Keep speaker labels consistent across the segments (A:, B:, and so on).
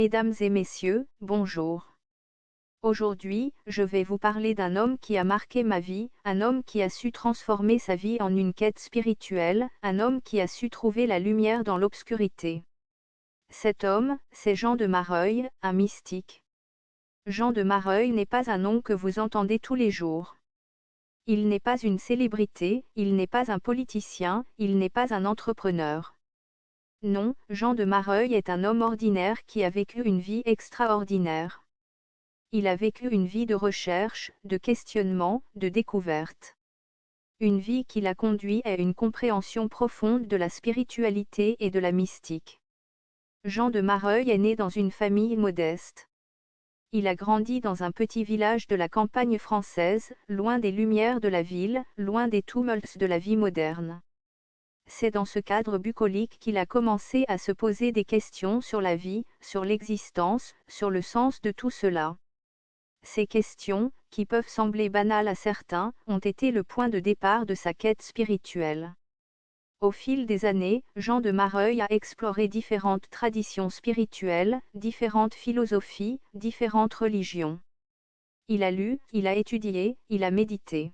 A: Mesdames et messieurs, bonjour. Aujourd'hui, je vais vous parler d'un homme qui a marqué ma vie, un homme qui a su transformer sa vie en une quête spirituelle, un homme qui a su trouver la lumière dans l'obscurité. Cet homme, c'est Jean de Mareuil, un mystique. Jean de Mareuil n'est pas un nom que vous entendez tous les jours. Il n'est pas une célébrité, il n'est pas un politicien, il n'est pas un entrepreneur. Non, Jean de Mareuil est un homme ordinaire qui a vécu une vie extraordinaire. Il a vécu une vie de recherche, de questionnement, de découverte. Une vie qui l'a conduit à une compréhension profonde de la spiritualité et de la mystique. Jean de Mareuil est né dans une famille modeste. Il a grandi dans un petit village de la campagne française, loin des lumières de la ville, loin des tumultes de la vie moderne. C'est dans ce cadre bucolique qu'il a commencé à se poser des questions sur la vie, sur l'existence, sur le sens de tout cela. Ces questions, qui peuvent sembler banales à certains, ont été le point de départ de sa quête spirituelle. Au fil des années, Jean de Mareuil a exploré différentes traditions spirituelles, différentes philosophies, différentes religions. Il a lu, il a étudié, il a médité.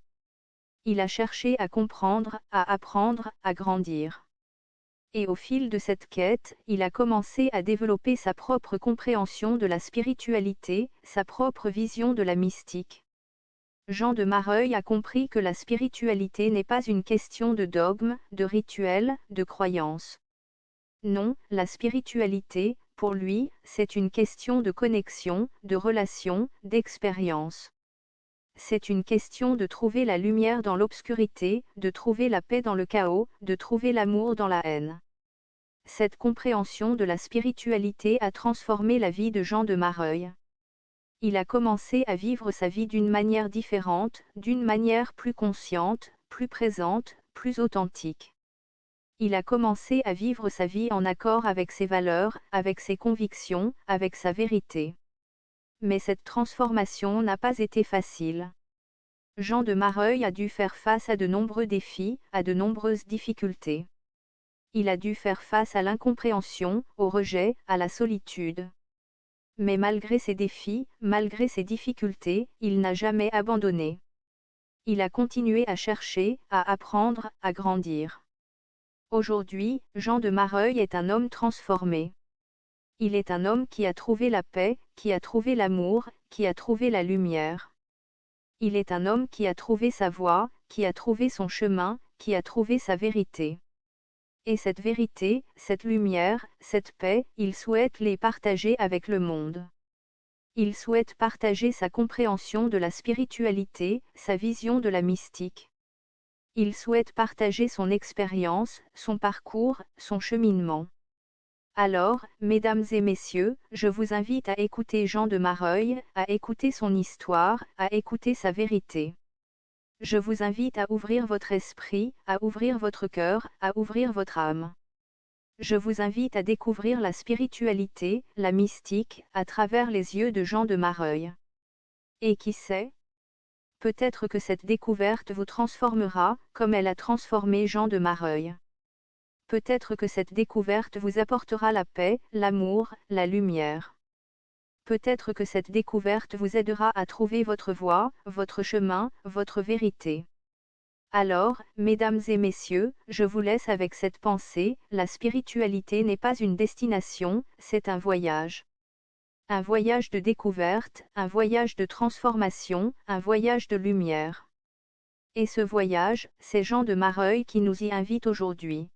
A: Il a cherché à comprendre, à apprendre, à grandir. Et au fil de cette quête, il a commencé à développer sa propre compréhension de la spiritualité, sa propre vision de la mystique. Jean de Mareuil a compris que la spiritualité n'est pas une question de dogme, de rituel, de croyance. Non, la spiritualité, pour lui, c'est une question de connexion, de relation, d'expérience. C'est une question de trouver la lumière dans l'obscurité, de trouver la paix dans le chaos, de trouver l'amour dans la haine. Cette compréhension de la spiritualité a transformé la vie de Jean de Mareuil. Il a commencé à vivre sa vie d'une manière différente, d'une manière plus consciente, plus présente, plus authentique. Il a commencé à vivre sa vie en accord avec ses valeurs, avec ses convictions, avec sa vérité. Mais cette transformation n'a pas été facile. Jean de Mareuil a dû faire face à de nombreux défis, à de nombreuses difficultés. Il a dû faire face à l'incompréhension, au rejet, à la solitude. Mais malgré ces défis, malgré ces difficultés, il n'a jamais abandonné. Il a continué à chercher, à apprendre, à grandir. Aujourd'hui, Jean de Mareuil est un homme transformé. Il est un homme qui a trouvé la paix, qui a trouvé l'amour, qui a trouvé la lumière. Il est un homme qui a trouvé sa voie, qui a trouvé son chemin, qui a trouvé sa vérité. Et cette vérité, cette lumière, cette paix, il souhaite les partager avec le monde. Il souhaite partager sa compréhension de la spiritualité, sa vision de la mystique. Il souhaite partager son expérience, son parcours, son cheminement. Alors, mesdames et messieurs, je vous invite à écouter Jean de Mareuil, à écouter son histoire, à écouter sa vérité. Je vous invite à ouvrir votre esprit, à ouvrir votre cœur, à ouvrir votre âme. Je vous invite à découvrir la spiritualité, la mystique, à travers les yeux de Jean de Mareuil. Et qui sait? Peut-être que cette découverte vous transformera, comme elle a transformé Jean de Mareuil. Peut-être que cette découverte vous apportera la paix, l'amour, la lumière. Peut-être que cette découverte vous aidera à trouver votre voie, votre chemin, votre vérité. Alors, mesdames et messieurs, je vous laisse avec cette pensée, la spiritualité n'est pas une destination, c'est un voyage. Un voyage de découverte, un voyage de transformation, un voyage de lumière. Et ce voyage, c'est Jean de Mareuil qui nous y invite aujourd'hui.